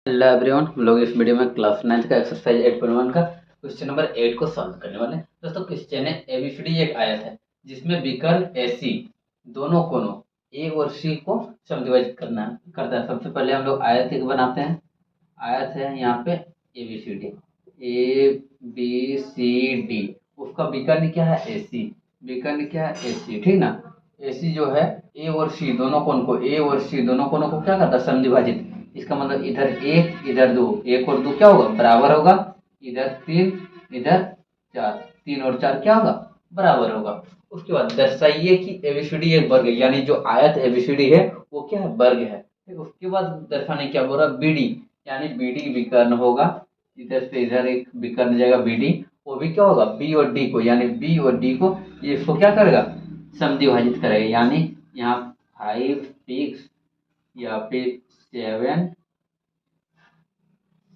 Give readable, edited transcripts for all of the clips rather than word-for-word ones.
Hello everyone, हम लोग इस वीडियो में क्लास 9 का एक्सरसाइज 8.1 का क्वेश्चन नंबर 8 को सॉल्व करने वाले हैं। दोस्तों, क्वेश्चन है एबीसीडी एक आयत है जिसमें विकर्ण एसी दोनों कोनों ए और सी को समद्विभाजित करता है। सबसे पहले हम लोग आयत एक बनाते हैं। आयत है यहाँ पे ABCD, A B C D. उसका विकर्ण क्या है? एसी। विकर्ण क्या है? एसी, ठीक ना। एसी जो है ए और सी दोनों कोण को, ए और सी दोनों कोनों को क्या करता है? समद्विभाजित। इसका मतलब इधर एक इधर दो, एक और दो क्या होगा? बराबर होगा। इधर तीन इधर चार, तीन और चार क्या होगा? बराबर होगा। उसके बाद दर्शाइए कि एबीसीडी एक वर्ग है, यानी जो आयत एबीसीडी है वो क्या है? वर्ग है। फिर उसके बाद दर्शाने क्या बोल रहा? बीडी, यानी बीडी विकर्ण होगा। इधर से इधर एक विकर्ण जाएगा बीडी, वो भी क्या होगा? बी और डी को, यानी बी और डी को ये इसको क्या करेगा? समद्विभाजित करेगा। यानी यहाँ 5 6 या फिर 7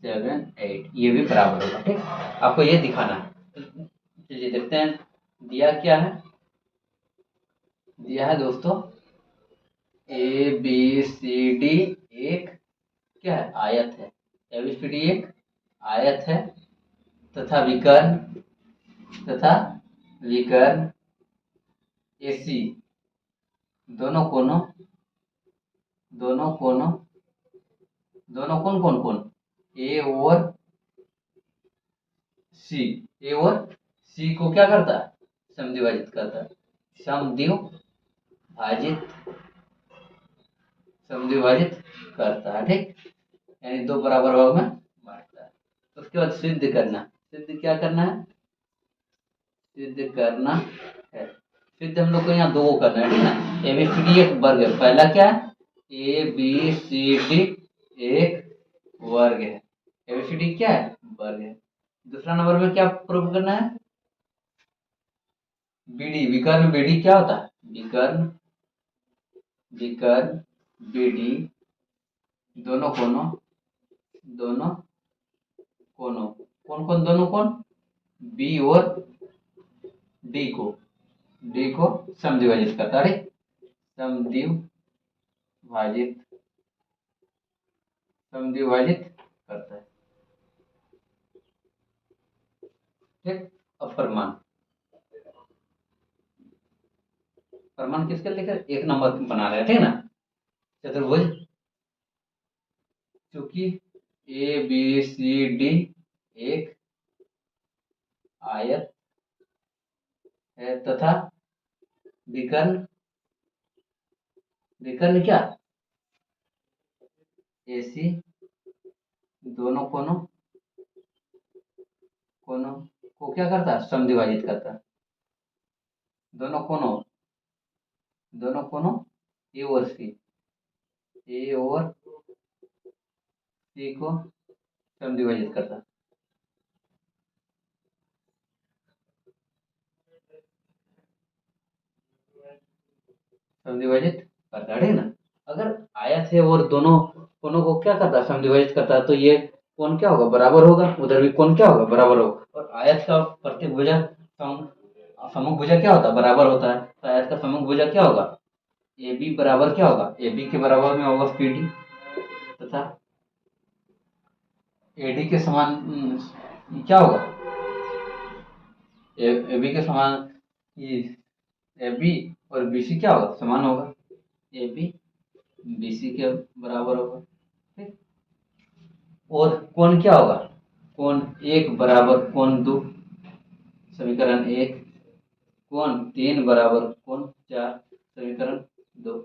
7 8 ये भी बराबर होगा। ठीक, आपको ये दिखाना है। चलिए देखते हैं दिया क्या है। दिया है दोस्तों ए बी सी डी एक क्या है? आयत है। एबीसीडी एक आयत है तथा विकर्ण एसी दोनों कोनों दोनों कोनों दोनों कोण कौन कौन? ए और सी। ए और सी को क्या करता है? समद्विभाजित करता है। समद्विभाजित समद्विभाजित करता है। ठीक, यानी दो बराबर भाग में बांटता है। उसके बाद सिद्ध करना। सिद्ध क्या करना है? सिद्ध करना है। सिद्ध हम लोग को यहाँ दो को करना है, ठीक ना। एबीसीडी एक वर्ग है। पहला क्या है? ए बी सी डी एक वर्ग है। एबीसीडी क्या है? वर्ग है। दूसरा नंबर में क्या प्रूव करना है? बीडी विकर्ण बीडी क्या होता है? विकर्ण विकर्ण बीडी दोनों कोनों दोनों कोनों कौन कौन? दोनों कौन? बी और डी को समद्विभाजित करता है। समद्विभाजित समद्विभाजित करता है। ठीक, अब प्रमाण। प्रमाण किसके लेकर? एक नंबर बना रहे हैं, ठीक ना। चतुर्भुज, क्योंकि ए बी सी डी एक आयत है तथा विकर्ण विकर्ण क्या? एसी दोनों कोनों कोनों को क्या करता है? समद्विभाजित करता है। दोनों कोनों ए और सी को समद्विभाजित करता है। समद्विभाजित करता है, ठीक ना। अगर आयत है और दोनों कोनों को क्या करता है? समद्विभाजित करता है, तो ये कोण क्या होगा? बराबर होगा। उधर भी कोण क्या होगा? बराबर होगा। और आयत का प्रतिभुजा सम्मुख भुजा क्या होता है? बराबर होता है। तो आयत का सम्मुख भुजा क्या होगा? ए बी बराबर क्या होगा? ए बी के बराबर में होगा पी डी तथा ए डी के समान क्या होगा? ए बी के समान ये ए बी और बी सी क्या होगा? समान होगा। ए बी बी सी के बराबर होगा। ठीक, और कोण क्या होगा? कोण एक बराबर कोण दो, समीकरण एक। कोण तीन बराबर कोण चार, समीकरण दो।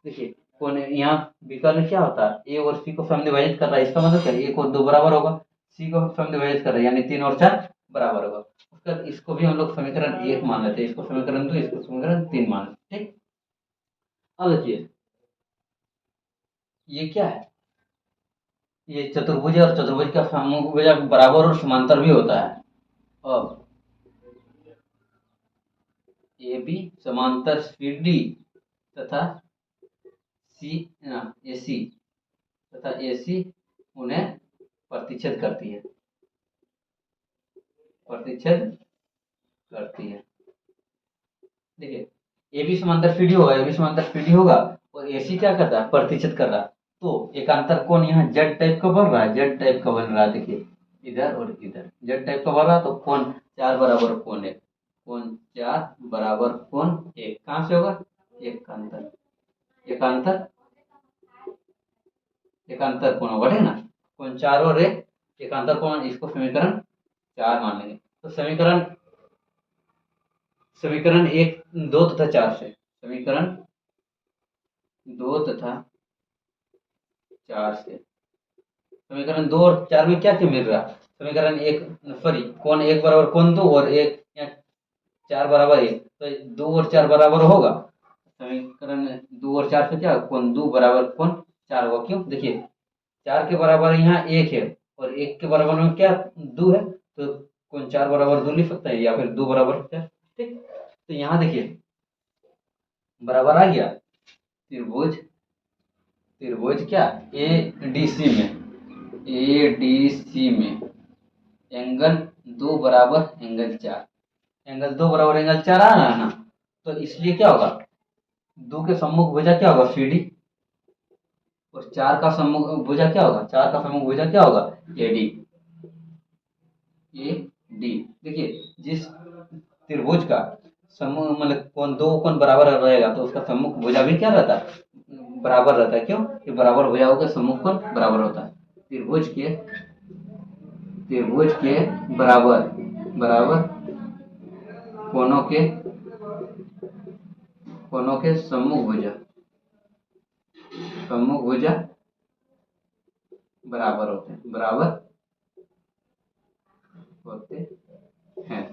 देखिए कोण यहाँ विकर्ण क्या होता है? ए और सी को समद्विभाजित कर रहा है। इसका मतलब क्या? एक और दो बराबर होगा। सी को समद्विभाजित कर रहा है, यानी तीन और चार बराबर होगा। उसका इसको भी हम लोग समीकरण एक मान लेते हैं, इसको समीकरण दो, इसको समीकरण तीन मान लेते हैं। ठीक, अब देखिए ये क्या है? ये चतुर्भुज है और चतुर्भुज का सम्मुख भुजा बराबर और समांतर भी होता है। अब ए बी समांतर सी डी तथा सी ए सी तथा ए सी उन्हें प्रतिच्छेद करती है। प्रतिच्छेद करती है। देखिए ए बी समांतर सी डी होगा, ए बी समांतर सी डी होगा और ए सी क्या करता है? प्रतिच्छेद कर रहा है। तो एकांतर कोण यहाँ जेड टाइप का बन रहा है, जेड टाइप का बन रहा है, देखिए इधर और इधर जेड टाइप का बन रहा है, तो कोण 4 बराबर कोण 1, कोण 4 बराबर कोण 1 कहाँ से होगा, एकांतर, एकांतर, एकांतर कोण होगा, ठीक है ना, कोण 4 और 1 एकांतर कोण, इसको समीकरण 4 मान लेंगे। तो समीकरण समीकरण 1 2 तथा 4 से, समीकरण 2 तथा 4 से, समीकरण 2 और 4 में क्या क्या मिल रहा है, समीकरण 1 सॉरी कोण 1 बराबर कोण 2 और 1 या 4 बराबर 1, तो 2 और 4 बराबर होगा, समीकरण 2 और 4 से क्या कोण 2 बराबर कोण 4 होगा, क्यों, देखिए 4 के बराबर यहाँ 1 है और 1 के बराबर में क्या 2 है, तो कोण 4 बराबर 2 लिख सकते हैं या फिर 2 बराबर 4, ठीक। तो यहाँ देखिए बराबर आ गया, त्रिभुज, त्रिभुज क्या ए डी सी में, ए डी सी में एंगल 2 बराबर एंगल 4, एंगल 2 बराबर एंगल 4 आ रहा है ना, तो इसलिए क्या होगा 2 के सम्मुख भुजा क्या होगा सी डी, और 4 का सम्मुख भुजा क्या होगा, 4 का सम्मुख भुजा क्या होगा ए डी, ए डी, देखिए जिस त्रिभुज का समूह मतलब कोण 2 कोण बराबर रहेगा तो उसका सम्मुख भुजा भी क्या रहता है, बराबर रहता है, क्यों कि बराबर भुजाओं का सम्मुख कोण बराबर होता है, त्रिभुज के, त्रिभुज के बराबर बराबर कोणों के, कोणों के सम्मुख भुजा, सम्मुख भुजा बराबर होते हैं, बराबर होते हैं,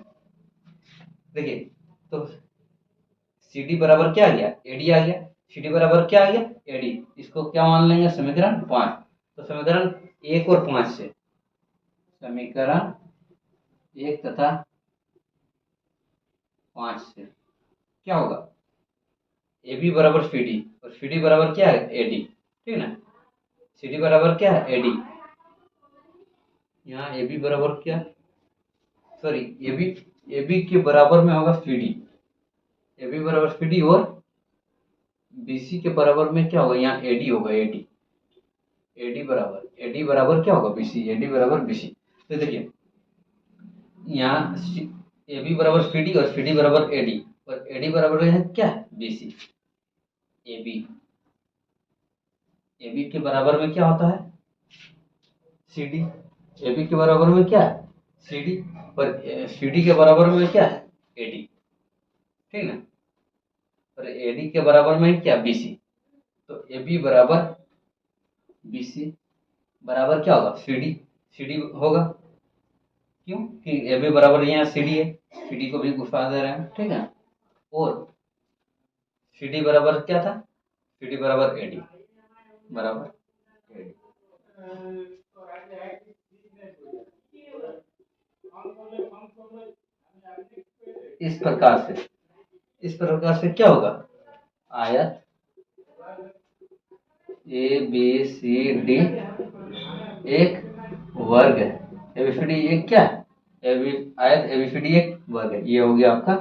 देखिए तो सी डी बराबर क्या आ गया, एडी आ गया, सी डी बराबर क्या आ गया एडी, इसको क्या मान लेंगे समीकरण 5, तो समीकरण 1 और 5 से, समीकरण 1 तथा 5 से क्या होगा, ए बी बराबर सी डी और सी डी बराबर क्या है ए डी, ठीक है ना, सी डी बराबर क्या है ए डी, यहाँ ए बी बराबर क्या, सॉरी ए बी के बराबर में होगा सी डी, ए बी बराबर सी डी और बी सी के बराबर में क्या होगा यहाँ ए डी होगा, ए डी, ए डी बराबर क्या होगा बी सी, ए डी बराबर बी सी, तो देखिए यहाँ ए बी बराबर सी डी और सी डी बराबर ए डी, और ए डी बराबर है क्या B C, A B, A B के बराबर में क्या होता है सी डी, ए बी के बराबर में क्या है सी डी, और सी डी के बराबर में क्या है ए डी, ठीक ना, और ए डी के बराबर में क्या बी सी, तो ए बी बराबर बी सी बराबर क्या होगा सी डी होगा, क्यों कि ए बी बराबर यहाँ सी डी है, सी डी को भी घुसा दे रहे हैं, ठीक है, और सी डी बराबर क्या था, सी डी बराबर ए डी, बराबर ए डी, इस प्रकार से, इस प्रकार से क्या होगा आयत ए बी सी डी एक वर्ग है, एबीसीडी एक क्या है आयत एबीसीडी एक वर्ग है, ये हो गया आपका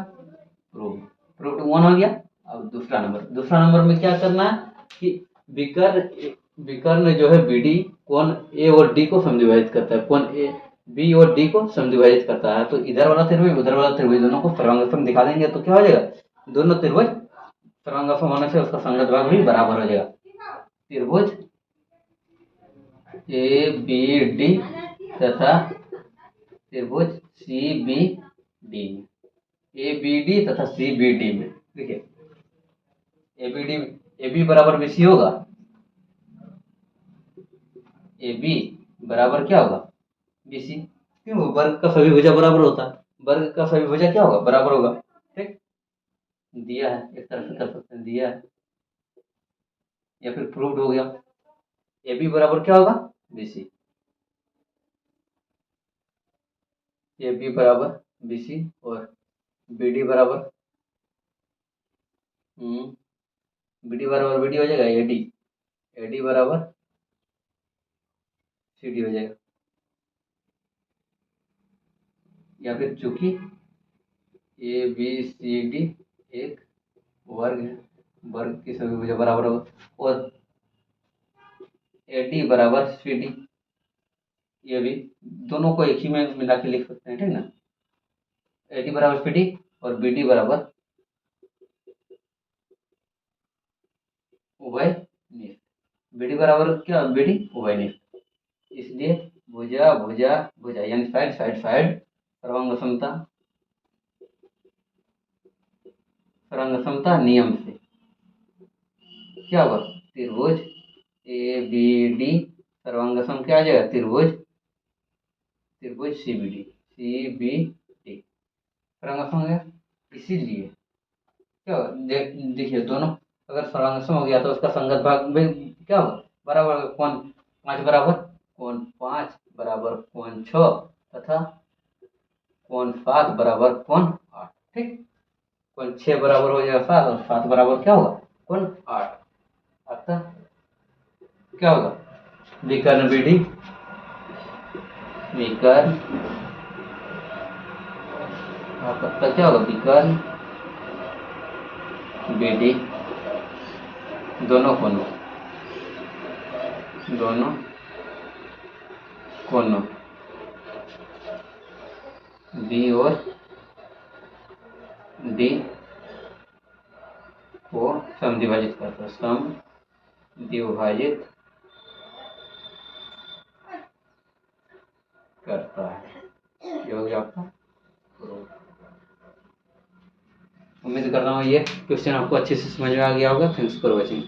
प्रूफ, प्रूफ 1 हो गया। अब दूसरा नंबर में क्या करना है कि विकर्ण, विकर्ण जो है बीडी कोण ए और डी को समद्विभाजित करता है, कोण ए बी और डी को समद्विभाजित करता है, तो इधर वाला त्रिभुज उधर वाला त्रिभुज दोनों को सर्वांगसम दिखा देंगे, तो क्या हो जाएगा दोनों त्रिभुज सर्वांगसम होने से उसका संगत भाग भी बराबर हो जाएगा, त्रिभुज ए बी डी तथा त्रिभुज सी बी डी में, ए बी डी तथा सी बी डी में, देखिए A B D, A B बराबर बी सी होगा, ए बी बराबर क्या होगा बी सी, क्यों वर्ग का सभी भुजा बराबर होता है, वर्ग का सभी भुजा क्या होगा बराबर होगा, ठीक, दिया है एक तरह से कर सकते हैं, दिया है या फिर प्रूव्ड हो गया, ए बी बराबर क्या होगा बी सी, ए बी बराबर बी सी और बी डी बराबर बी डी बराबर बी डी हो जाएगा, ए डी बराबर सी डी हो जाएगा, या फिर चूंकि ए बी सी डी एक वर्ग है, वर्ग की सभी भुजा बराबर होगा, और AD बराबर CD, ये भी दोनों को एक ही में मिला के लिख सकते हैं, ठीक ना। AD बराबर CD और BD बराबर उभयनिष्ठ। BD बराबर क्या, BD उभयनिष्ठ, इसलिए भुजा भुजा भुजा यानी साइड साइड साइड सर्वांग समता, सर्वांग समता नियम से क्या होगा, त्रिभुज ABD सर्वांग सम क्या आ जाएगा, त्रिभुज त्रिभुज CBD सर्वांग सम हो गया। इसीलिए क्या होगा, देखिए दोनों अगर सर्वांग सम हो गया तो उसका संगत भाग में क्या होगा, बराबर होगा। कौन 5 बराबर कौन 5 बराबर कौन 6 तथा कौन 7 बराबर कौन 8, ठीक। कौन 6 बराबर हो जाएगा 7 और 7 बराबर क्या होगा कौन 8। अतः क्या होगा, विकर्ण BD विकर्ण आपका क्या होगा, विकर्ण BD दोनों कोनों B और D को समद्विभाजित करता है, समद्विभाजित करता है। ये हो गया आपका प्रूफ। उम्मीद कर रहा हूँ ये क्वेश्चन आपको अच्छे से समझ में आ गया होगा। Thanks for watching.